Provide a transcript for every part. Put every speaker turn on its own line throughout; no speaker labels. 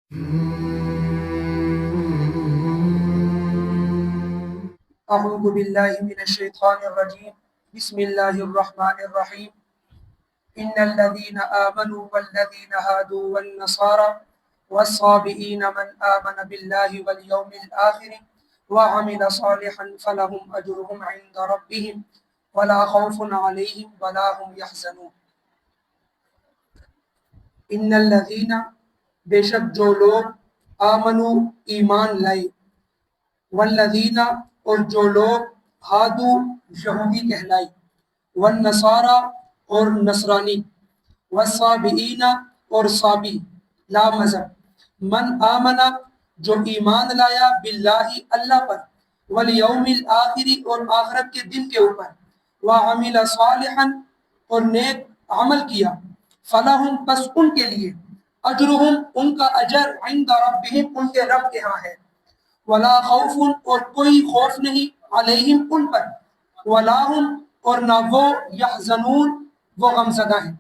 اعوذ باللہ من الشیطان الرجیم بسم اللہ الرحمن الرحیم ان الذين آمنوا والذين هادوا والنصارى والصابئين من آمن بالله واليوم الآخر وعمل صالحا فلهم أجرهم عند ربهم ولا خوف عليهم ولا هم يحزنون ان الذين بے شک جو لوگ آمنو ایمان لائے والذین اور جو لوگ ہادو یہودی کہلائے والنصارى اور نصرانی والصابئین اور صابی لا مذہب من آمنا جو ایمان لایا باللہ اللہ پر والیوم الآخری اور آخرت کے دن کے اوپر وعمل صالحا اور نیک عمل کیا فلہم پس ان کے لیے اجرہم ان کا اجر عند ربہم ان کے رب کے ہاں ہے ولا خوف اور کوئی خوف نہیں علیہم ان پر ولا ہم اور نہ وہ یحزنون وہ غمزدہ ہیں۔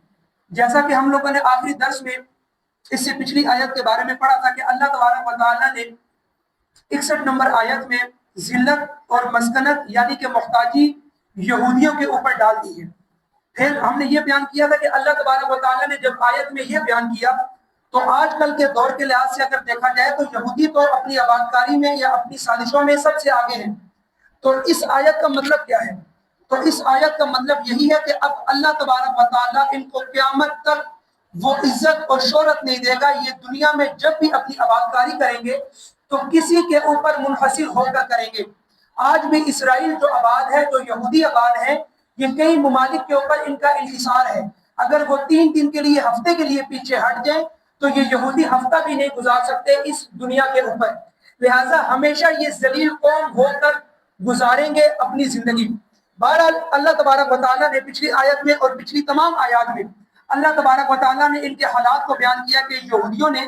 جیسا کہ ہم لوگوں نے آخری درس میں اس سے پچھلی آیت کے بارے میں پڑھا تھا کہ اللہ تبارک و تعالیٰ نے 61 نمبر آیت میں ذلت اور مسکنت یعنی کہ محتاجی یہودیوں کے اوپر ڈال دی ہے۔ پھر ہم نے یہ بیان کیا تھا کہ اللہ تبارک و تعالیٰ نے جب آیت میں یہ بیان کیا تو آج کل کے دور کے لحاظ سے اگر دیکھا جائے تو یہودی تو اپنی آبادکاری میں یا اپنی سازشوں میں سب سے آگے ہیں۔ تو اس آیت کا مطلب کیا ہے؟ تو اس آیت کا مطلب یہی ہے کہ اب اللہ تبارک و تعالیٰ ان کو قیامت تک وہ عزت اور شہرت نہیں دے گا، یہ دنیا میں جب بھی اپنی آبادکاری کریں گے تو کسی کے اوپر منحصر ہو کر کریں گے۔ آج بھی اسرائیل جو آباد ہے، جو یہودی آباد ہے، یہ کئی ممالک کے اوپر ان کا انحصار ہے۔ اگر وہ 3 دن کے لیے، ہفتے کے لیے پیچھے ہٹ جائیں تو یہ یہودی ہفتہ بھی نہیں گزار سکتے اس دنیا کے اوپر، لہٰذا ہمیشہ یہ ذلیل قوم ہو کر گزاریں گے اپنی زندگی۔ بہرحال اللہ تبارک و تعالیٰ نے پچھلی آیت میں اور پچھلی تمام آیات میں اللہ تبارک و تعالیٰ نے ان کے حالات کو بیان کیا کہ یہودیوں نے،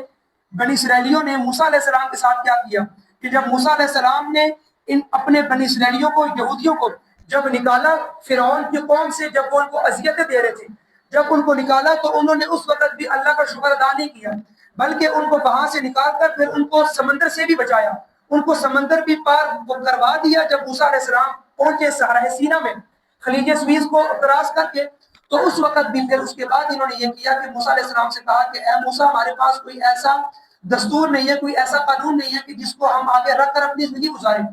بنی اسرائیلیوں نے موسیٰ علیہ السلام کے ساتھ کیا کیا کہ جب موسیٰ علیہ السلام نے ان اپنے بنی اسرائیلیوں کو، یہودیوں کو جب نکالا فرعون کی قوم سے، جب وہ ان کو اذیتیں دے رہے تھے، جب ان کو نکالا تو انہوں نے اس وقت بھی اللہ کا شکر ادا نہیں کیا، بلکہ ان کو وہاں سے نکال کر پھر ان کو سمندر سے بھی بچایا، ان کو سمندر بھی پار کروا دیا۔ جب موسیٰ علیہ السلام پہنچے صحرائے سینا میں خلیج سویز کو کراس کر کے، تو اس وقت بھی پھر اس کے بعد انہوں نے یہ کیا کہ موسیٰ علیہ السلام سے کہا کہ اے موسیٰ، ہمارے پاس کوئی ایسا دستور نہیں ہے، کوئی ایسا قانون نہیں ہے کہ جس کو ہم آگے رکھ کر اپنی زندگی گزاریں۔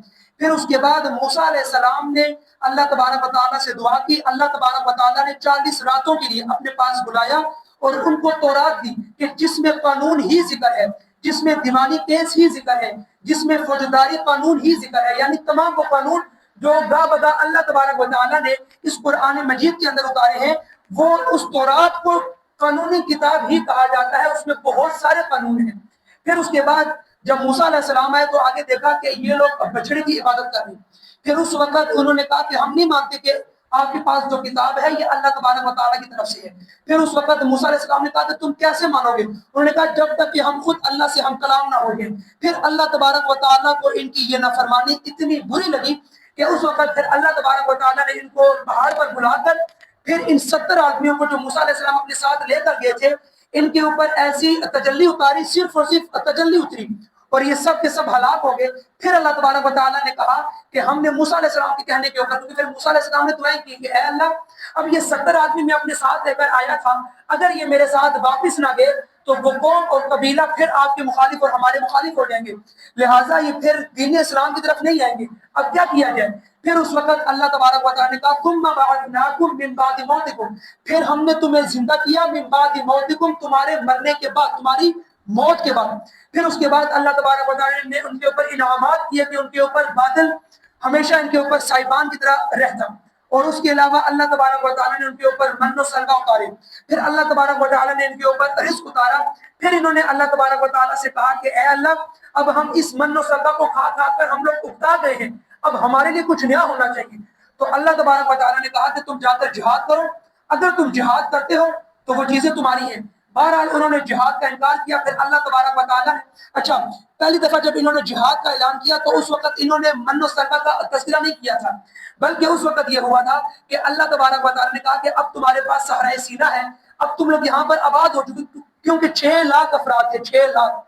پھر اس کے بعد موسیٰ علیہ السلام نے اللہ تبارک و تعالیٰ سے دعا کی، اللہ تبارک و تعالیٰ نے 40 راتوں کے لیے اپنے پاس بلایا اور ان کو تورات دی کہ جس میں قانون ہی ذکر ہے، جس میں دیوانی کیس ہی ذکر ہے، جس میں فوجداری قانون ہی ذکر ہے، یعنی تمام وہ قانون جو بابدا اللہ تبارک و تعالیٰ نے اس قرآن مجید کے اندر اتارے ہیں، وہ اس تورات کو قانونی کتاب ہی کہا جاتا ہے، اس میں بہت سارے قانون ہیں۔ پھر اس کے بعد جب موسیٰ علیہ السلام آئے تو آگے دیکھا کہ یہ لوگ بچڑے کی عبادت کر رہے ہیں۔ پھر اس وقت انہوں نے کہا کہ ہم نہیں مانتے کہ آپ کے پاس جو کتاب ہے یہ اللہ تبارک و تعالیٰ کی طرف سے ہے۔ پھر اس وقت موسیٰ علیہ السلام نے کہا کہ تم کیسے مانو گے؟ انہوں نے کہا جب تک کہ ہم خود اللہ سے ہم کلام نہ ہو گے۔ پھر اللہ تبارک و تعالیٰ کو ان کی یہ نافرمانی اتنی بری لگی کہ اس وقت پھر اللہ تبارک و تعالیٰ نے ان کو پہاڑ پر بلا کر پھر ان 70 آدمیوں کو جو موسیٰ علیہ السلام اپنے ساتھ لے کر گئے تھے، ان کے اوپر ایسی تجلی اتاری، صرف اور صرف تجلی اتری اور یہ سب کے سب ہلاک ہو گئے۔ پھر اللہ تبارک و تعالیٰ نے کہا کہ ہم نے موسیٰ علیہ السلام کے کہنے کے اوپر، پھر موسیٰ علیہ السلام نے دعائیں کی کہ اے اللہ، اب یہ 70 آدمی میں اپنے ساتھ لے کر آیا تھا، اگر یہ میرے ساتھ واپس نہ گئے تو وہ قوم اور قبیلہ پھر آپ کے مخالف اور ہمارے مخالف ہو جائیں گے، لہٰذا یہ پھر دین اسلام کی طرف نہیں آئیں گے، اب کیا کیا جائے؟ پھر اس وقت اللہ تبارک و تعالیٰ نے کہا ثم بعثناکم من بعد موتکم، پھر ہم نے تمہیں زندہ کیا من بعد موتکم، تمہارے مرنے کے بعد، تمہاری موت کے بعد۔ پھر اس کے بعد اللہ تبارک و تعالیٰ نے ان کے اوپر انعامات کیے کہ ان کے اوپر بادل ہمیشہ ان کے اوپر سائبان کی طرح رہتا، اور اس کے علاوہ اللہ تبارک و تعالیٰ نے ان کے اوپر من و سلوہ اتارے۔ پھر اللہ تبارک و تعالیٰ نے ان کے اوپر رزق اتارا۔ پھر انہوں نے اللہ تبارک و تعالیٰ سے کہا کہ اے اللہ، اب ہم اس من و سلوہ کو کھا کھا کر ہم لوگ اکتا گئے ہیں، اب ہمارے لیے کچھ نیا ہونا چاہیے۔ تو اللہ تبارک و تعالیٰ نے کہا کہ تم جا کر جہاد کرو، اگر تم جہاد کرتے ہو تو وہ چیزیں تمہاری ہیں۔ بہرحال انہوں نے جہاد کا انکار کیا۔ پھر اللہ تبارک و تعالیٰ نے، اچھا، پہلی دفعہ جب انہوں نے جہاد کا اعلان کیا تو اس وقت انہوں نے من و سلوہ کا تذکرہ نہیں کیا تھا، بلکہ اس وقت یہ ہوا تھا کہ اللہ تبارک و تعالیٰ نے کہا کہ اب تمہارے پاس صحرائے سینا ہے، اب تم لوگ یہاں پر آباد ہو چکے، کیونکہ 6 لاکھ افراد تھے، 6 لاکھ،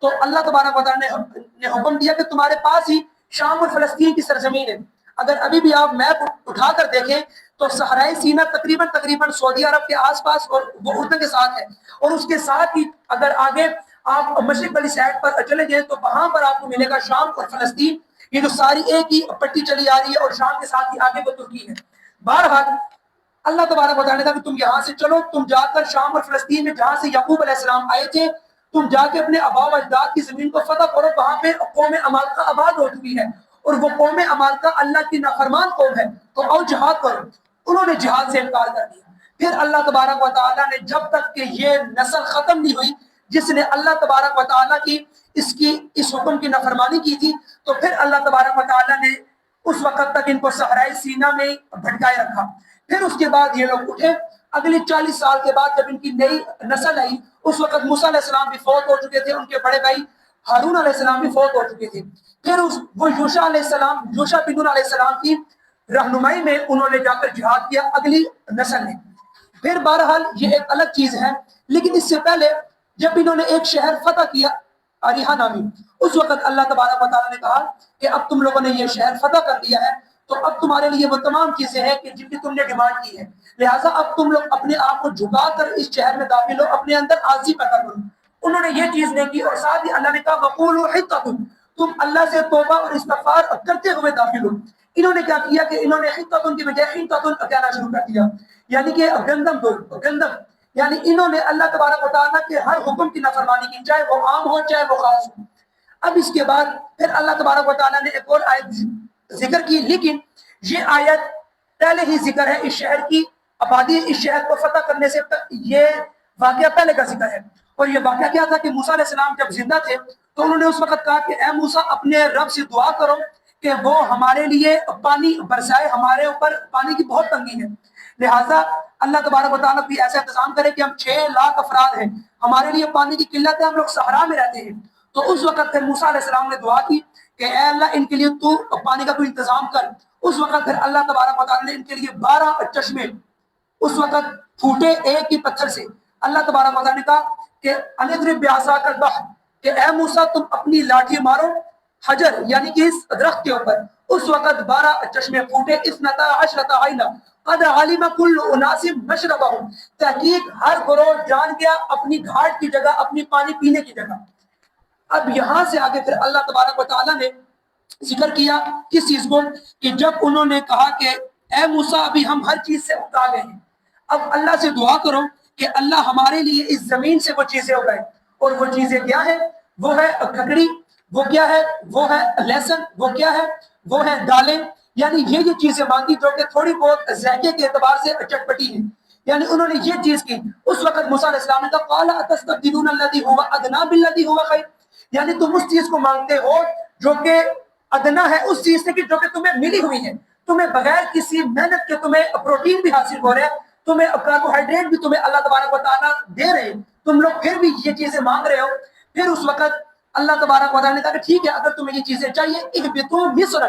تو اللہ تبارک و تعالیٰ نے حکم دیا کہ تمہارے پاس ہی شام اور فلسطین کی سرزمین ہے. اگر ابھی بھی آپ میپ اٹھا کر دیکھیں تو صحرائی سینہ تقریباً سعودی عرب کے آس پاس اور وہ اردن کے ساتھ ہے. اور اس کے ساتھ ہی اگر آگے آپ مشرق والی سائڈ پر چلے جائیں تو وہاں پر آپ کو ملے گا شام اور فلسطین. یہ جو ساری ایک ہی پٹی چلی آ رہی ہے اور شام کے ساتھ ہی آگے وہ ترکی ہے. بہرحال اللہ تبارک و تعالیٰ نے کہا کہ تم یہاں سے چلو، تم جا کر شام اور فلسطین میں جہاں سے یعقوب علیہ السلام آئے تھے تم جا کے اپنے آباء و اجداد کی زمین کو فتح کرو. وہاں پہ قوم عمالقہ آباد ہو چکی ہے اور وہ قوم عمالقہ اللہ کی نافرمان قوم ہے، تو آؤ جہاد کرو. انہوں نے جہاد سے انکار کر دیا. پھر اللہ تبارک و تعالیٰ نے جب تک کہ یہ نسل ختم نہیں ہوئی جس نے اللہ تبارک و تعالیٰ کی اس حکم کی نافرمانی کی تھی، تو پھر اللہ تبارک و تعالیٰ نے اس وقت تک ان کو صحرائی سینہ میں بھٹکائے رکھا. پھر اس کے بعد یہ لوگ اٹھے. اگلی 40 سال کے بعد جب ان کی نئی نسل آئی اس وقت موسیٰ علیہ السلام بھی فوت ہو چکے تھے، ان کے بڑے بھائی ہارون علیہ السلام بھی فوت ہو چکے تھے. پھر وہ یوشع بن نون علیہ السلام کی رہنمائی میں انہوں نے جا کر جہاد کیا اگلی نسل نے. پھر بہرحال یہ ایک الگ چیز ہے، لیکن اس سے پہلے جب انہوں نے ایک شہر فتح کیا اریحا نامی، اس وقت اللہ تبارک و تعالیٰ نے کہا کہ اب تم لوگوں نے یہ شہر فتح کر دیا ہے تو اب تمہارے لیے وہ تمام چیزیں ہیں کہ جن کی تم نے ڈیمانڈ کی ہے، لہٰذا اب تم لوگ اپنے آپ کو جھکا کر اس شہر میں داخل ہو، اپنے اندر عاجزی پیدا کرو. انہوں نے یہ چیز نہیں کی اور ساتھ ہی اللہ نے کہا وَقُولُوا حِطَّةٌ، تم اللہ سے توبہ اور استغفار کرتے ہوئے داخل ہو. انہوں نے کیا کیا کہ انہوں نے حِطَّةٌ کی بجائے حِنطَةٌ کہنا شروع کر دیا، یعنی کہ گندم یعنی انہوں نے اللہ تبارک و تعالیٰ کے ہر حکم کی نافرمانی کی، چاہے وہ عام ہو چاہے وہ خاص ہو. اب اس کے بعد پھر اللہ تبارک و تعالیٰ نے ایک اور آیت ذکر کی، لیکن یہ آیت پہلے ہی ذکر ہے اس شہر کی آبادی، اس شہر کو فتح کرنے سے یہ واقعہ پہلے کا ذکر ہے. اور یہ واقعہ کیا تھا کہ موسیٰ علیہ السلام جب زندہ تھے تو انہوں نے اس وقت کہا کہ اے موسیٰ اپنے رب سے دعا کرو کہ وہ ہمارے لیے پانی برسائے، ہمارے اوپر پانی کی بہت تنگی ہے، لہٰذا اللہ تبارک و تعالیٰ بھی ایسا انتظام کرے کہ ہم 6 لاکھ افراد ہیں، ہمارے لیے پانی کی قلت ہے، ہم لوگ صحرا میں رہتے ہیں. تو اس وقت پھر موسیٰ علیہ السلام نے دعا کی کہ اے اللہ ان کے لیے تو پانی کا کوئی انتظام کر. اس وقت پھر اللہ تبارک و تعالیٰ نے ان کے لیے 12 چشمے اس وقت پھوٹے ایک ہی پتھر سے. اللہ تبارک و تعالیٰ نے کہا کہ اَنِضْرِب بِعَصَاكَ الْبَحْرَ، کہ اے موسیٰ تم اپنی لاٹھی مارو حجر یعنی کہ اس درخت کے اوپر. اس وقت 12 چشمے پھوٹے. اثنتا عشرۃ عینا قد علم كل اناس مشربهم، تحقیق ہر گروہ جان گیا اپنی گھاٹ کی جگہ، اپنی پانی پینے کی جگہ. اب یہاں سے آگے پھر اللہ تبارک و تعالیٰ نے ذکر کیا کس چیز کو کہ جب انہوں نے کہا کہ اے موسیٰ ابھی ہم ہر چیز سے اگا گئے ہیں، اب اللہ سے دعا کرو کہ اللہ ہمارے لیے اس زمین سے وہ چیزیں اگائے. اور وہ چیزیں کیا ہے؟ وہ ہے ککڑی، وہ کیا ہے؟ وہ ہے لہسن، وہ کیا ہے؟ وہ ہے دالیں. یعنی یہ چیزیں مانگی جو کہ تھوڑی بہت ذائقے کے اعتبار سے چٹپٹی ہیں. یعنی انہوں نے یہ چیز کی. اس وقت موسیٰ علیہ السلام نے کہا قال اتستبدلون الذی هو ادنی بالذی هو خیر، یعنی تم اس چیز کو مانگتے ہو جو کہ ادنا ہے اس چیز سے کہ جو کہ تمہیں ملی ہوئی ہے، تمہیں بغیر کسی محنت کے تمہیں پروٹین بھی حاصل ہو رہا ہے، تمہیں کاربوہائیڈریٹ بھی تمہیں اللہ تبارک و تعالیٰ دے رہے ہیں، تم لوگ پھر بھی یہ چیزیں مانگ رہے ہو. پھر اس وقت اللہ تبارک و تعالیٰ نے کہا کہ ٹھیک ہے اگر تمہیں یہ چیزیں چاہیے اہبطوا مصر،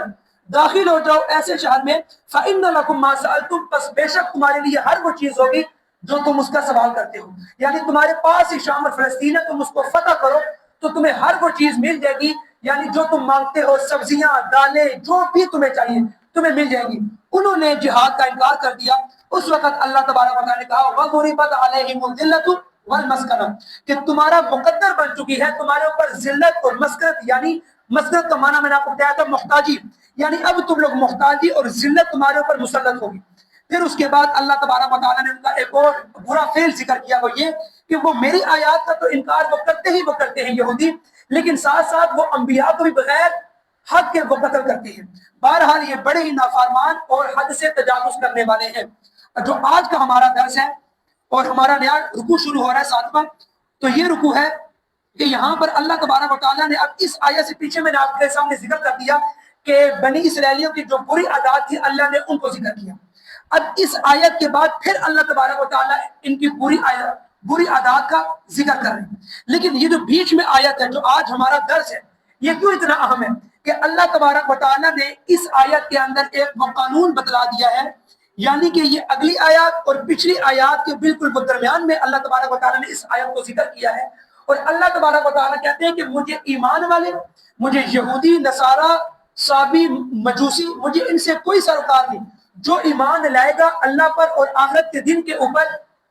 داخل ہو جاؤ ایسے شہر میں، فإن لکم ما سألتم، پس بے شک تمہارے لیے ہر وہ چیز ہوگی جو تم اس کا سوال کرتے ہو. یعنی تمہارے پاس ہی شام اور فلسطین ہے، تم اس کو فتح کرو تو تمہیں ہر وہ چیز مل جائے گی، یعنی جو تم مانگتے ہو، سبزیاں دالیں جو بھی تمہیں چاہیے تمہیں مل جائے گی. انہوں نے جہاد کا انکار کر دیا. اس وقت اللہ تبارک و تعالیٰ نے کہا وَضُرِبَتْ عَلَيْهِمُ الذِّلَّةُ وَالْمَسْكَنَةُ، کہ تمہارا مقدر بن چکی ہے تمہارے اوپر ذلت اور مسکنت. یعنی مسکنت کا معنی میں نے آپ کو بتایا تھا محتاجی، یعنی اب تم لوگ محتاجی اور ذلت تمہارے اوپر مسلط ہوگی. پھر اس کے بعد اللہ تبارک و تعالیٰ نے ان کا ایک اور برا فعل ذکر کیا، وہ یہ کہ وہ میری آیات کا تو انکار وہ کرتے ہیں یہودی، لیکن ساتھ ساتھ وہ انبیاء کو بھی بغیر حق کے وہ قتل کرتے ہیں. بہرحال یہ بڑے ہی نافرمان اور حد سے تجاوز کرنے والے ہیں. جو آج کا ہمارا درس ہے اور ہمارا نیا رکوع شروع ہو رہا ہے 7واں، تو یہ رکوع ہے کہ یہاں پر اللہ تبارک و تعالیٰ نے اب اس آیت سے پیچھے میں نے آپ کے سامنے ذکر کر دیا کہ بنی اسرائیلیوں کی جو بری عادات تھی اللہ نے ان کو ذکر کیا. اب اس آیت کے بعد پھر اللہ تبارک و تعالیٰ ان کی بری عادات کا ذکر کر رہے ہیں. لیکن یہ جو بیچ میں آیت ہے جو آج ہمارا درس ہے، یہ کیوں اتنا اہم ہے کہ اللہ تبارک و تعالیٰ نے اس آیت کے اندر ایک وہ قانون بتلا دیا ہے، یعنی کہ یہ اگلی آیات اور پچھلی آیات کے بالکل درمیان میں اللہ تبارک و تعالیٰ نے اس آیت کو ذکر کیا ہے. اور اللہ تبارک و تعالیٰ کہتے ہیں کہ مجھے ایمان والے، مجھے یہودی، نصارہ، صابی، مجوسی، مجھے ان سے کوئی سروکار نہیں، جو ایمان لائے گا اللہ پر اور آخرت کے دن کے اوپر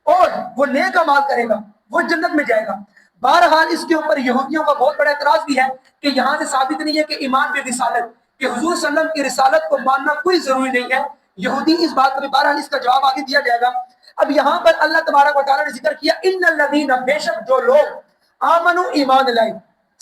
اور وہ نیک عمل کرے گا وہ جنت میں جائے گا۔ بہرحال اس کے اوپر یہودیوں کا بہت بڑا اعتراض بھی ہے کہ یہاں سے ثابت نہیں ہے کہ ایمان پہ رسالت، کہ حضور صلی اللہ علیہ وسلم کی رسالت کو ماننا کوئی ضروری نہیں ہے۔ یہودی اس بات کو بھی، بہرحال اس کا جواب آگے دیا جائے گا۔ اب یہاں پر اللہ تبارک و تعالیٰ نے ذکر کیا ان الذین، بے شک جو لوگ، آمنو، ایمان لائے،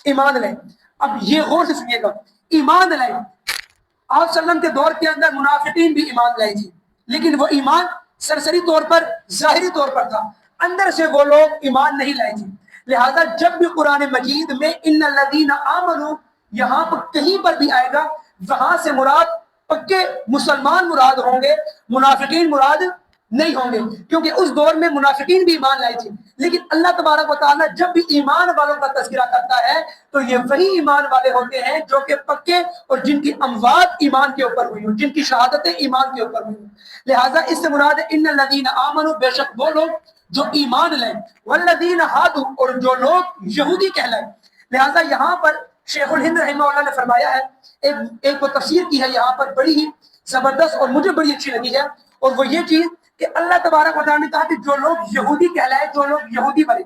ایمان لائے۔ اب یہ غور سے سنیے گا، ایمان لائے۔ آپ صلی اللہ علیہ وسلم کے دور کے اندر منافقین بھی ایمان لائے تھے، لیکن وہ ایمان سرسری طور پر، ظاہری طور پر تھا، اندر سے وہ لوگ ایمان نہیں لائے تھے۔ لہذا جب بھی قرآن مجید میں ان الذین آمنو یہاں پر کہیں پر بھی آئے گا، وہاں سے مراد پکے مسلمان مراد ہوں گے، منافقین مراد نہیں ہوں گے، کیونکہ اس دور میں منافقین بھی ایمان لائے تھے۔ لیکن اللہ تبارک و تعالیٰ جب بھی ایمان والوں کا تذکرہ کرتا ہے تو یہ وہی ایمان والے ہوتے ہیں جو کہ پکے اور جن کی اموات ایمان کے اوپر ہوئی ہوں، جن کی شہادتیں ایمان کے اوپر ہوئی ہوں۔ لہٰذا اس سے مراد ہے ان الذین آمنوا، بے شک وہ لوگ جو ایمان لائیں، والذین ہادوا، اور جو لوگ یہودی کہلائیں۔ لہٰذا یہاں پر شیخ الہند رحمہ اللہ نے فرمایا ہے، ایک وہ تفسیر کی ہے یہاں پر بڑی ہی زبردست اور مجھے بڑی اچھی لگی ہے، اور وہ یہ چیز کہ اللہ تبارک و تعالیٰ نے کہا کہ جو لوگ یہودی کہلائے، جو لوگ یہودی بنے۔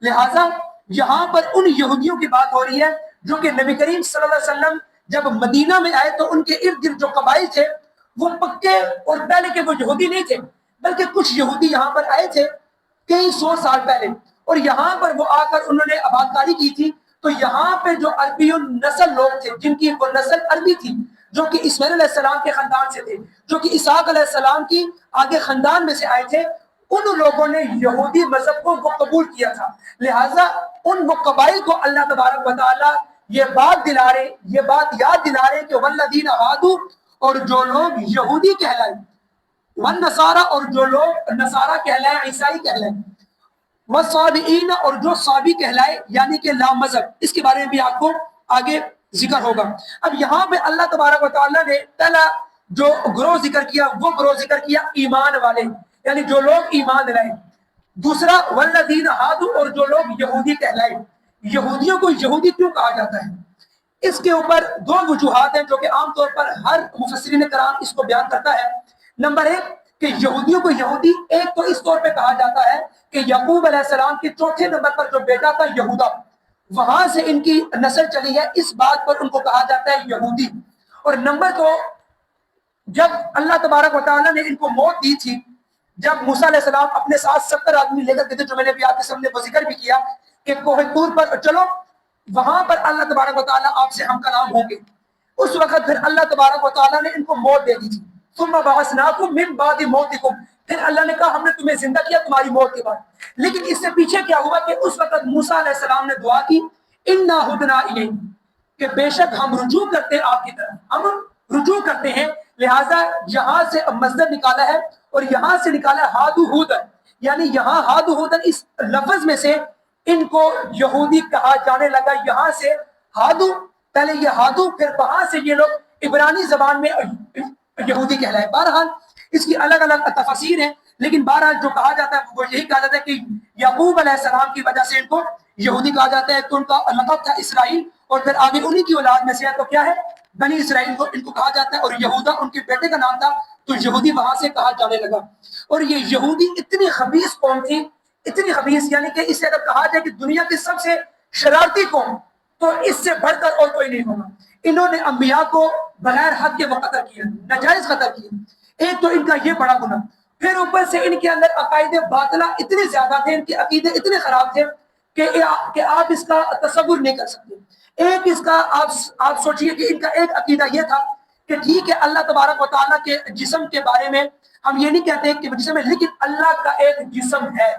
لہٰذا یہاں پر ان یہودیوں کی بات ہو رہی ہے جو کہ نبی کریم صلی اللہ علیہ وسلم جب مدینہ میں آئے تو ان کے ارد گرد جو قبائل تھے وہ پکے اور پہلے کے وہ یہودی نہیں تھے، بلکہ کچھ یہودی یہاں پر آئے تھے کئی سو سال پہلے، اور یہاں پر وہ آ کر انہوں نے آبادکاری کی تھی۔ تو یہاں پہ جو عربی نسل لوگ تھے، جن کی وہ نسل عربی تھی، جو کہ اسماعیل علیہ السلام کے خاندان سے تھے، جو کہ اسحاق علیہ السلام کی آگے خاندان میں سے آئے تھے، ان لوگوں نے یہودی مذہب کو وہ قبول کیا تھا۔ لہٰذا ان وہ قبائل کو اللہ تبارک و تعالیٰ یہ بات دلا رہے، یہ بات یاد دلا رہے کہ والذین ہادوا، اور جو لوگ یہودی کہلائے، والنصارى، اور جو لوگ نصارہ کہلائے، عیسائی کہلائے، والصابئین، اور جو صابی کہلائے یعنی کہ لا مذہب، اس کے بارے میں بھی آپ کو آگے ذکر ہوگا۔ اب یہاں پہ اللہ تبارک و تعالیٰ نے پہلا جو گروہ ذکر کیا وہ گروہ ذکر کیا ایمان والے، یعنی جو لوگ ایمان لائے۔ دوسرا والذین ہادوا، اور جو لوگ یہودی کہلائے۔ یہودیوں کو یہودی کیوں کہا جاتا ہے؟ اس کے اوپر دو وجوہات ہیں جو کہ عام طور پر ہر مفسرین کرام اس کو بیان کرتا ہے۔ نمبر ایک کہ یہودیوں کو یہودی ایک تو اس طور پہ کہا جاتا ہے کہ یعقوب علیہ السلام کے چوتھے نمبر پر جو بیٹا تھا یہودا، وہاں سے ان کی نسل چلی ہے، اس بات پر ان کو کہا جاتا ہے یہودی۔ اور نمبر دو، جب اللہ تبارک و تعالیٰ نے ان کو موت دی تھی، جب موسیٰ علیہ السلام اپنے ساتھ 70 آدمی لے کر گئے تھے، جو میں نے بھی آپ کے سامنے وہ ذکر بھی کیا کہ کوہ طور پر چلو، وہاں پر اللہ تبارک و تعالیٰ آپ سے ہم کلام ہوں گے، اس وقت پھر اللہ تبارک و تعالیٰ نے ان کو موت دے دی تھی۔ ثم بعثناکم من بعد موتکم، پھر اللہ نے کہا ہم نے تمہیں زندہ کیا تمہاری موت کے بعد۔ لیکن اس سے پیچھے کیا ہوا کہ اس وقت موسیٰ علیہ السلام نے دعا کی انا ہدنا الیک، کہ بے شک ہم رجوع کرتے ہیں آپ کی طرف، ہم رجوع کرتے ہیں۔ لہٰذا یہاں سے مصدر نکالا ہے اور یہاں سے نکالا ہے ہادو ہودن، یعنی یہاں ہادو ہودن اس لفظ میں سے ان کو یہودی کہا جانے لگا۔ یہاں سے ہادو، پہلے یہ ہادو، پھر وہاں سے یہ لوگ عبرانی زبان میں یہودی کہلائے۔ بہرحال اس کی الگ الگ تفاسیر ہیں، لیکن بہرحال جو کہا جاتا ہے وہ یہی کہا جاتا ہے کہ یعقوب علیہ السلام کی وجہ سے ان کو یہودی کہا جاتا ہے۔ تو ان کا لقب تھا اسرائیل، اور پھر آگے انہی کی اولاد میں سے ہے تو کیا ہے، بنی اسرائیل کو ان کو کہا جاتا ہے، اور یہودا ان کے بیٹے کا نام تھا تو یہودی وہاں سے کہا جانے لگا۔ اور یہ یہودی اتنی خبیث قوم تھی، اتنی خبیث، یعنی کہ اسے اگر کہا جائے کہ دنیا کی سب سے شرارتی قوم تو اس سے بڑھ کر اور کوئی نہیں ہوگا۔ انہوں نے انبیاء کو بغیر حق کے وہ قتل کیا، ناجائز قتل کیا، ایک تو ان کا یہ بڑا گناہ، پھر اوپر سے ان کے اندر عقائد باطلہ اتنے زیادہ تھے، ان کے عقیدے اتنے خراب تھے کہ آپ اس کا تصور نہیں کر سکتے۔ ایک اس کا آپ سوچئے کہ ان کا ایک عقیدہ یہ تھا کہ ٹھیک ہے اللہ تبارک و تعالیٰ کے جسم کے بارے میں ہم یہ نہیں کہتے کہ جسم ہے، لیکن اللہ کا ایک جسم ہے،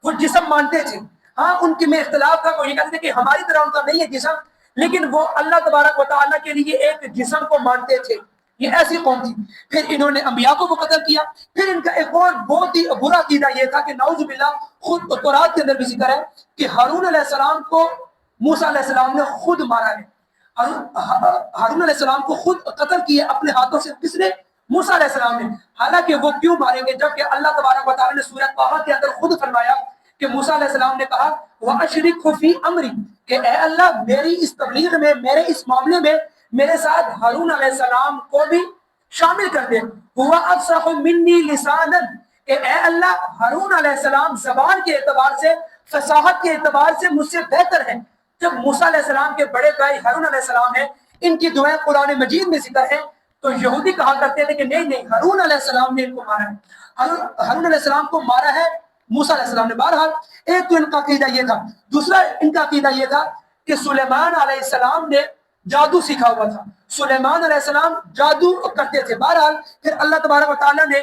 وہ جسم مانتے تھے۔ ہاں ان کے میں اختلاف تھا، وہ یہ کہتے تھے کہ ہماری طرح ان کا نہیں ہے جسم، لیکن وہ اللہ تبارک و تعالیٰ کے لیے ایک جسم کو مانتے تھے۔ یہ ایسی قوم تھی۔ پھر انہوں نے انبیاء کو قتل کیا۔ پھر ان کا ایک اور بہت ہی برا عقیدہ یہ تھا کہ نعوذ باللہ، خود تورات کے اندر بھی ذکر ہے کہ ہارون علیہ السلام کو موسیٰ علیہ السلام نے خود مارا ہے۔ ہارون علیہ السلام کو خود قتل کیا اپنے ہاتھوں سے، کس نے؟ موسیٰ علیہ السلام نے۔ حالانکہ وہ کیوں ماریں گے جبکہ اللہ تبارک و تعالیٰ نے سورۃ طٰہٰ کے اندر خود فرمایا کہ موسیٰ علیہ السلام نے کہا وَأَشْرِكْهُ فِي أَمْرِي کہ اے اللہ میری اس تبلیغ میں، میرے اس معاملے میں میرے ساتھ ہارون علیہ السلام کو بھی شامل کر دے. ہوا افصح منی لسانا کہ اے اللہ ہارون علیہ السلام زبان کے اعتبار سے، فصاحت کے اعتبار سے مجھ سے بہتر ہیں. جب موسیٰ علیہ السلام کے بڑے بھائی ہارون علیہ السلام ہیں، ان کی دعائیں قرآن مجید میں ذکر ہیں، تو یہودی کہا کرتے تھے کہ نہیں ہارون علیہ السلام نے ان کو مارا ہے، ہارون علیہ السلام کو مارا ہے موسیٰ علیہ السلام نے. بہرحال ایک تو ان کا عقیدہ یہ تھا. دوسرا ان کا عقیدہ یہ تھا کہ سلیمان علیہ السلام نے جادو سیکھا ہوا تھا، سلیمان علیہ السلام جادو کرتے تھے. بہرحال پھر اللہ تبارک و تعالیٰ نے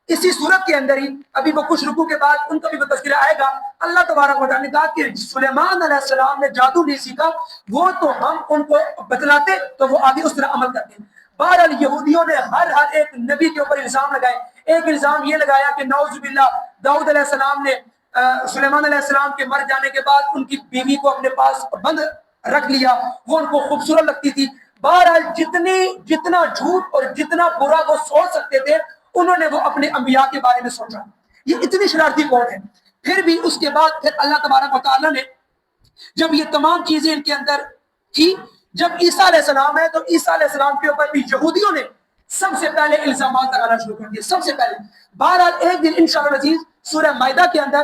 اسی صورت کے اندر ہی، ابھی وہ کچھ رکوع کے بعد ان کا بھی وہ تذکرہ آئے گا، اللہ تبارک و تعالیٰ نے کہا کہ سلیمان علیہ السلام نے جادو نہیں سیکھا، وہ تو ہم ان کو بتلاتے تو وہ آگے اس طرح عمل کرتے. بہرحال یہودیوں نے ہر ایک نبی کے اوپر الزام لگائے. ایک الزام یہ لگایا کہ نعوذ باللہ داؤد علیہ السلام نے سلیمان علیہ السلام کے مر جانے کے بعد ان کی بیوی کو اپنے پاس بند رکھ لیا، وہ ان کو خوبصورت لگتی تھی. بہرحال جتنا جھوٹ اور جتنا برا وہ سوچ سکتے تھے انہوں نے وہ اپنے انبیاء کے بارے میں سوچا. یہ اتنی شرارتی قوم ہے. پھر بھی اس کے بعد پھر اللہ تبارک و تعالیٰ نے جب یہ تمام چیزیں ان کے اندر تھی، جب عیسیٰ علیہ السلام ہے تو عیسیٰ علیہ السلام کے اوپر بھی یہودیوں نے سب سے پہلے الزامات لگانا شروع کر دیے، سب سے پہلے. بہرحال ایک دن انشاءاللہ العزیز سورہ مائدہ کے اندر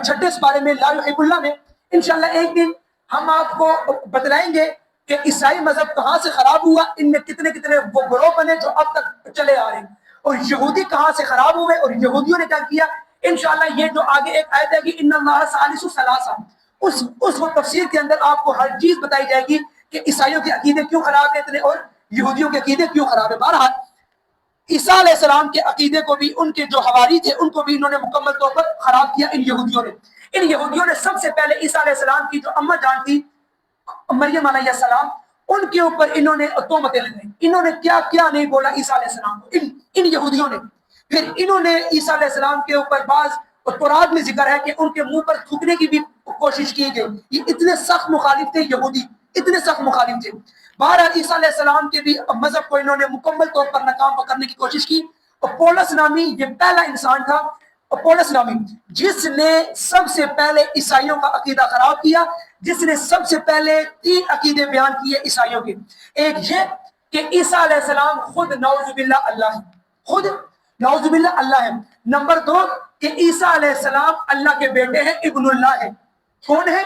6 سپارے میں لا یحب اللہ میں انشاءاللہ ایک دن ہم آپ کو بتلائیں گے کہ عیسائی مذہب کہاں سے خراب ہوا، ان میں کتنے وہ گروہ بنے جو اب تک چلے آ رہے ہیں، اور یہودی کہاں سے خراب ہوئے اور یہودیوں نے کیا کیا. انشاءاللہ یہ جو آگے ایک آیت ہے کہ ان اللہ ثالث ثلاثہ، اس وقت تفسیر کے اندر آپ کو ہر چیز بتائی جائے گی کہ عیسائیوں کے عقیدے کیوں خراب ہیں اتنے اور یہودیوں کے عقیدے کیوں خراب ہیں. بہرحال عیسیٰ علیہ السلام کے عقیدے کو بھی، ان کے جو حواری تھے ان کو بھی انہوں نے مکمل طور پر خراب کیا ان یہودیوں نے. ان یہودیوں نے سب سے پہلے عیسیٰ علیہ السلام کی جو اماں جان تھی مریم علیہ السلام، ان کے اوپر انہوں نے تہمتیں لگائی. انہوں نے کیا کیا نہیں بولا عیسیٰ علیہ السلام کو، ان یہودیوں نے. پھر انہوں نے عیسیٰ علیہ السلام کے اوپر بعض قرآن میں ذکر ہے کہ ان کے منہ پر تھوکنے کی بھی کوشش کی گئی. یہ اتنے سخت مخالف تھے یہودی، اتنے سخت مخالف تھے. بہرحال عیسیٰ علیہ السلام کے بھی مذہب کو انہوں نے مکمل طور پر ناکام کرنے کی کوشش کی. اور پولس نامی یہ پہلا انسان تھا، پولس نامی، جس نے سب سے پہلے عیسائیوں کا عقیدہ خراب کیا، جس نے سب سے پہلے 3 عقیدے بیان کیے عیسائیوں کے. ایک یہ کہ عیسیٰ علیہ السلام خود نعوذ باللہ اللہ ہے، خود نعوذ باللہ اللہ ہے. نمبر 2 کہ عیسیٰ علیہ السلام اللہ کے بیٹے ہیں، ابن اللہ ہے. کون ہے؟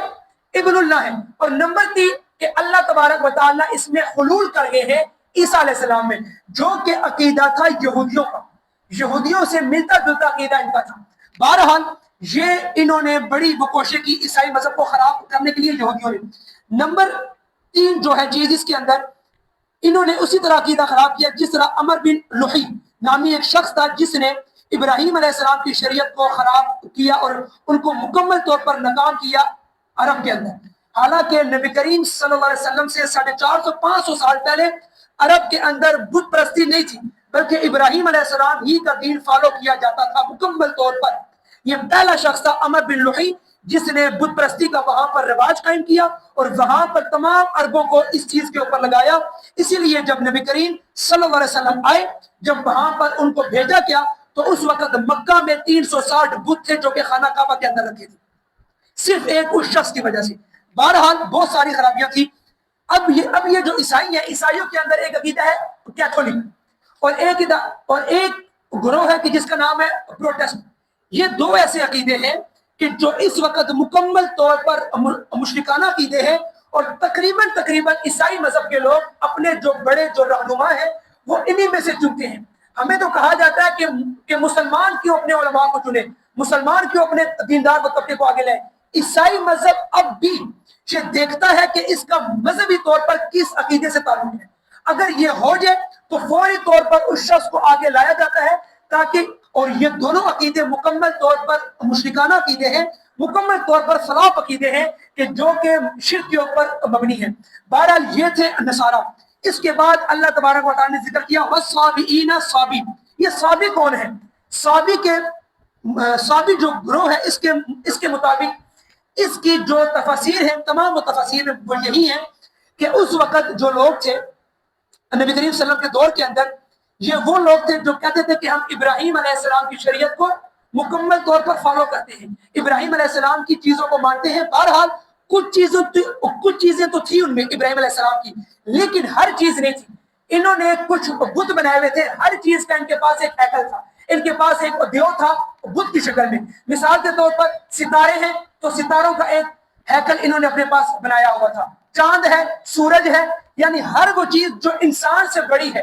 ابن اللہ ہے. اور نمبر 3 کہ اللہ تبارک و تعالیٰ اس میں حلول کر گئے ہیں عیسیٰ علیہ السلام میں، جو کہ عقیدہ تھا یہودیوں کا، یہودیوں سے ملتا جلتا عقیدہ ان کا تھا. بہرحال یہ انہوں نے بڑی کوشش کی عیسائی مذہب کو خراب کرنے کے لیے یہودیوں نے. نمبر 3 جو ہے چیز اس کے اندر، انہوں نے اسی طرح عقیدہ خراب کیا جس طرح عمر بن لحی نامی ایک شخص تھا جس نے ابراہیم علیہ السلام کی شریعت کو خراب کیا اور ان کو مکمل طور پر ناکام کیا عرب کے اندر. حالانکہ نبی کریم صلی اللہ علیہ وسلم سے 450-500 سال پہلے عرب کے اندر بت پرستی نہیں تھی، بلکہ ابراہیم علیہ السلام ہی کا دین فالو کیا جاتا تھا مکمل طور پر. یہ پہلا شخص تھا عمر بن لحی جس نے بت پرستی کا وہاں پر رواج قائم کیا اور وہاں پر تمام عربوں کو اس چیز کے اوپر لگایا. اسی لیے جب نبی کریم صلی اللہ علیہ وسلم آئے، جب وہاں پر ان کو بھیجا کیا تو اس وقت مکہ میں 360 بت تھے جو کہ خانہ کعبہ کے اندر رکھے تھے، صرف ایک اس شخص کی وجہ سے. بہرحال بہت ساری خرابیاں تھی. اب یہ جو عیسائی ہیں، عیسائیوں کے اندر ایک عقیدہ ہے کیتھولک اور ایک گروہ ہے کہ جس کا نام ہے پروٹسٹ. یہ 2 ایسے عقیدے ہیں کہ جو اس وقت مکمل طور پر مشرکانہ عقیدے ہیں، اور تقریباً عیسائی مذہب کے لوگ اپنے جو بڑے جو رہنما ہیں وہ انہی میں سے چنتے ہیں. ہمیں تو کہا جاتا ہے کہ مسلمان کیوں اپنے علماء کو چنے، مسلمان کیوں اپنے دیندار طبقے کو آگے لائے. عیسائی مذہب اب بھی یہ دیکھتا ہے کہ اس کا مذہبی طور پر کس عقیدے سے تعلق ہے. اگر یہ ہو جائے تو فوری طور پر اس شخص کو آگے لایا جاتا ہے تاکہ، اور یہ دونوں عقیدے مکمل طور پر مشرکانہ عقیدے ہیں، مکمل طور پر خلاف عقیدے ہیں کہ جو کہ شرک کے اوپر مبنی ہیں. بہرحال یہ تھے نصارہ. اس کے بعد اللہ تبارک و تعالیٰ نے ذکر کیا والصابئین صابی. یہ صابی کون ہے؟ صابی جو گروہ ہے اس کے مطابق اس کی جو تفاسیر ہیں، تمام وہ تفاسیر وہ یہی ہیں کہ اس وقت جو لوگ تھے نبی کریم صلی اللہ علیہ وسلم کے دور کے اندر، یہ وہ لوگ تھے جو کہتے تھے کہ ہم ابراہیم علیہ السلام کی شریعت کو مکمل طور پر فالو کرتے ہیں، ابراہیم علیہ السلام کی چیزوں کو مانتے ہیں۔ بہرحال کچھ چیزیں تو تھی ان میں ابراہیم علیہ السلام کی، لیکن ہر چیز نہیں تھی۔ انہوں نے کچھ بت بنائے ہوئے تھے، ہر چیز کا ان کے پاس ایک ہیکل تھا، ان کے پاس ایک دیو تھا بت کی شکل میں۔ مثال کے طور پر ستارے ہیں تو ستاروں کا ایک ہیکل انہوں نے اپنے پاس بنایا ہوا تھا، چاند ہے، سورج ہے، یعنی ہر وہ چیز جو انسان سے بڑی ہے،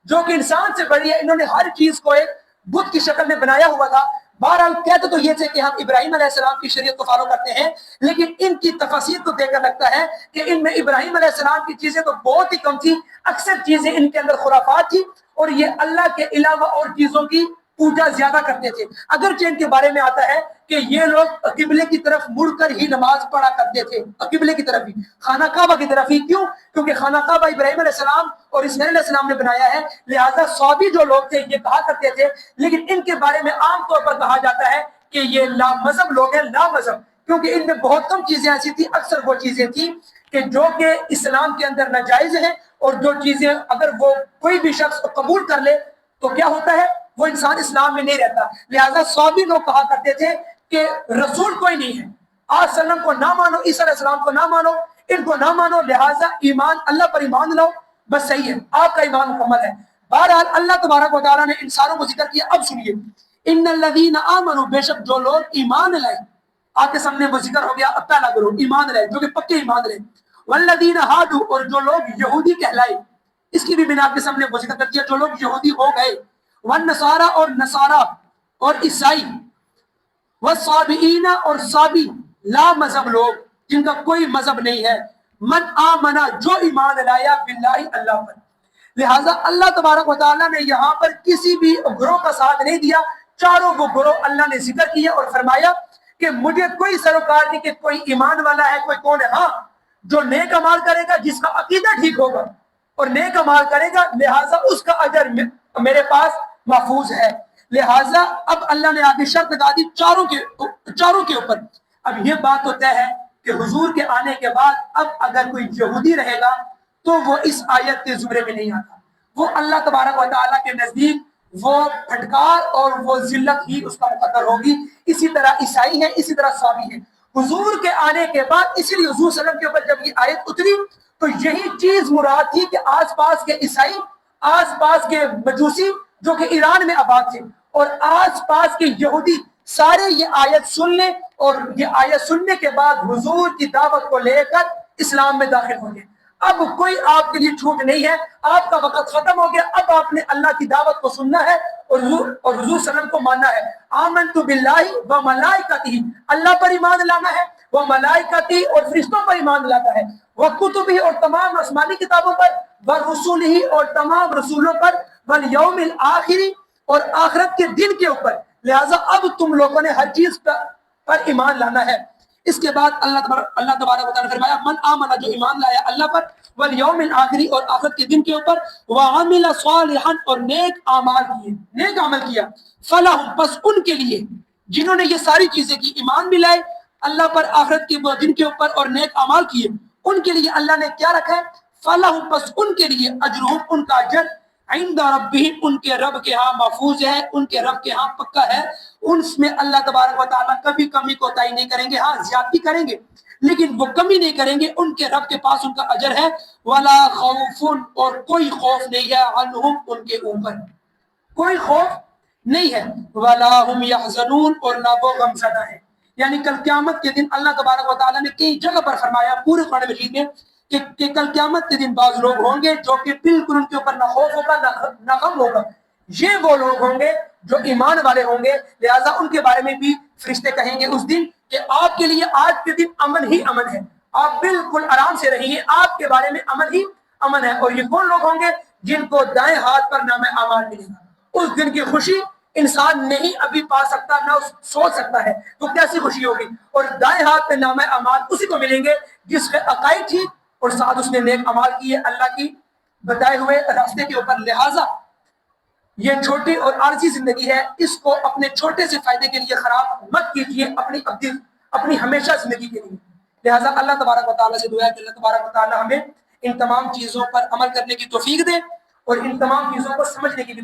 جو کہ انسان سے بڑی ہے، انہوں نے ہر چیز کو ایک بت کی شکل میں بنایا ہوا تھا۔ بہرحال کہتے تو یہ تھے کہ ہم ابراہیم علیہ السلام کی شریعت کو فالو کرتے ہیں، لیکن ان کی تفاصیل کو دیکھ کر لگتا ہے کہ ان میں ابراہیم علیہ السلام کی چیزیں تو بہت ہی کم تھی، اکثر چیزیں ان کے اندر خرافات تھی، اور یہ اللہ کے علاوہ اور چیزوں کی پوجا زیادہ کرتے تھے۔ اگرچہ ان کے بارے میں آتا ہے کہ یہ لوگ قبلے کی طرف مڑ کر ہی نماز پڑھا کرتے تھے، قبلے کی طرف ہی، خانہ کعبہ کی طرف ہی۔ کیوں؟ کیونکہ خانہ کعبہ ابراہیم علیہ السلام اور اسماعیل علیہ السلام نے بنایا ہے، لہذا صوابی جو لوگ تھے یہ کہا کرتے تھے، لیکن ان کے بارے میں عام طور پر کہا جاتا ہے کہ یہ لا مذہب لوگ ہیں، لا مذہب، کیونکہ ان میں بہت کم چیزیں ایسی تھی، اکثر وہ چیزیں تھیں کہ جو کہ اسلام کے اندر ناجائز ہیں، اور جو چیزیں اگر وہ کوئی بھی شخص قبول کر لے تو کیا ہوتا ہے، وہ انسان اسلام میں نہیں رہتا۔ لہذا صوابی لوگ کہا کرتے تھے کہ رسول کوئی نہیں ہے، آج سلم کو نہ مانو، عیسیٰ علیہ السلام کو نہ مانو، ان کو نہ مانو، لہذا ایمان اللہ پر ایمان لاؤ، بس صحیح ہے، آپ کا ایمان مکمل ہے۔ بہرحال اللہ تبارک و تعالیٰ نے انسانوں کو ذکر کیا۔ اب سنیے، ان الذین آمنوا، بے شک جو لوگ ایمان لائے، آپ کے سامنے وہ ذکر ہو گیا اب پہلا گروہ ایمان لائے، جو کہ پکے ایمان لائے، والذین ہادوا، اور جو لوگ یہودی کہلائے، اس کی بھی بنا کے سامنے وہ ذکر کر دیا جو لوگ یہودی ہو گئے، والنصارى، اور نصارہ اور عیسائی، والصابئین، اور صابی، لا مذہب لوگ جن کا کوئی مذہب نہیں ہے، من آمنا، جو ایمان لایا، باللہ، اللہ پر۔ لہٰذا اللہ تبارک و تعالیٰ نے یہاں پر کسی بھی گروہ کا ساتھ نہیں دیا، چاروں وہ گروہ اللہ نے ذکر کیا اور فرمایا کہ مجھے کوئی سروکار نہیں کہ کوئی ایمان والا ہے، کوئی کون ہے، ہاں جو نیک عمال کرے گا، جس کا عقیدہ ٹھیک ہوگا اور نیک عمال کرے گا، لہٰذا اس کا اجر میرے پاس محفوظ ہے۔ لہٰذا اب اللہ نے آگے شرط لگا دی چاروں کے اوپر۔ اب یہ بات تو طے ہے کہ حضور کے آنے کے بعد اب اگر کوئی یہودی رہے گا تو وہ اس آیت کے زمرے میں نہیں آتا، وہ اللہ تبارک و تعالیٰ کے نزدیک وہ پھٹکار اور وہ ذلت ہی اس کا مقدر ہوگی۔ اسی طرح عیسائی ہے، اسی طرح صابی ہے۔ حضور کے آنے کے بعد، اسی لیے حضور صلی اللہ علیہ وسلم کے اوپر جب یہ آیت اتری تو یہی چیز مراد تھی کہ آس پاس کے عیسائی، آس پاس کے مجوسی جو کہ ایران میں آباد تھے، اور آس پاس کے یہودی سارے یہ آیت سن لیں، اور یہ آیت سننے کے بعد حضور کی دعوت کو لے کر اسلام میں داخل ہوں گے۔ اب کوئی آپ کے لیے چھوٹ نہیں ہے، آپ کا وقت ختم ہو گیا، اب آپ نے اللہ کی دعوت کو سننا ہے اور حضور صلی اللہ علیہ وسلم کو ماننا ہے۔ آمنت باللہ و ملائکتہ، اللہ پر ایمان لانا ہے، وہ ملائکتی، اور فرشتوں پر ایمان لاتا ہے، وہ کتبی، اور تمام آسمانی کتابوں پر، وہ رسولہ، اور تمام رسولوں پر، والیوم الآخری، اور آخرت کے دن کے اوپر۔ لہٰذا اب تم لوگوں نے ہر چیز پر ایمان لانا ہے۔ اس کے بعد اللہ تبارک و تعالیٰ نے فرمایا من آمن، جو ایمان لایا اللہ پر، والیوم الآخری، اور آخرت کے دن کے اوپر، وعمل صالحا، اور نیک اعمال کیے، نیک عمل کیا، فلہم، پس ان کے لیے، جنہوں نے یہ ساری چیزیں کی، ایمان بھی لائے اللہ پر، آخرت کے دن کے اوپر، اور نیک اعمال کیے، ان کے لیے اللہ نے کیا رکھا ہے، فلہم، پس ان کے لیے، اجرہم، ان کا اجر، عند ربہم، ان کے رب کے ہاں محفوظ ہے، ان کے رب کے ہاں پکا ہے، اس میں اللہ تبارک و تعالیٰ کبھی کمی کوتاہی نہیں کریں گے، ہاں زیادتی کریں گے لیکن وہ کمی نہیں کریں گے، ان کے رب کے پاس ان کا اجر ہے، ولا خوف، اور کوئی خوف نہیں ہے، عنہم، ان کے اوپر کوئی خوف نہیں ہے، ولا ہم یحزنون، اور نہ وہ غم زدہ ہے۔ یعنی کل قیامت کے دن اللہ تبارک و تعالیٰ نے کئی جگہ پر فرمایا پورے قرآن مجید میں کہ کل قیامت کے دن بعض لوگ ہوں گے جو کہ بالکل ان کے اوپر نہ خوف ہوگا نہ غم ہوگا، یہ وہ لوگ ہوں گے جو ایمان والے ہوں گے۔ لہٰذا ان کے بارے میں بھی فرشتے کہیں گے اس دن کہ آپ کے لیے آج کے دن امن ہی امن ہے، آپ بالکل آرام سے رہیے، آپ کے بارے میں امن ہی امن ہے۔ اور یہ کون لوگ ہوں گے؟ جن کو دائیں ہاتھ پر نام اعمال ملے گا۔ اس دن کی خوشی انسان نہیں ابھی پا سکتا، نہ سوچ سکتا ہے، تو کیسی خوشی ہوگی۔ اور دائیں ہاتھ پہ نام اعمال اسی کو ملیں گے جس کے عقائد تھی اور ساتھ اس نے نیک اعمال کیے اللہ کی بتائے ہوئے راستے کے اوپر۔ لہٰذا یہ چھوٹی اور عارضی زندگی ہے، اس کو اپنے چھوٹے سے فائدے کے لیے خراب مت کیجیے، اپنی ہمیشہ زندگی کے لیے۔ لہٰذا اللہ تبارک و تعالیٰ سے دعا ہے کہ اللہ تبارک و تعالیٰ ہمیں ان تمام چیزوں پر عمل کرنے کی توفیق دے اور ان تمام چیزوں کو سمجھنے کی بھی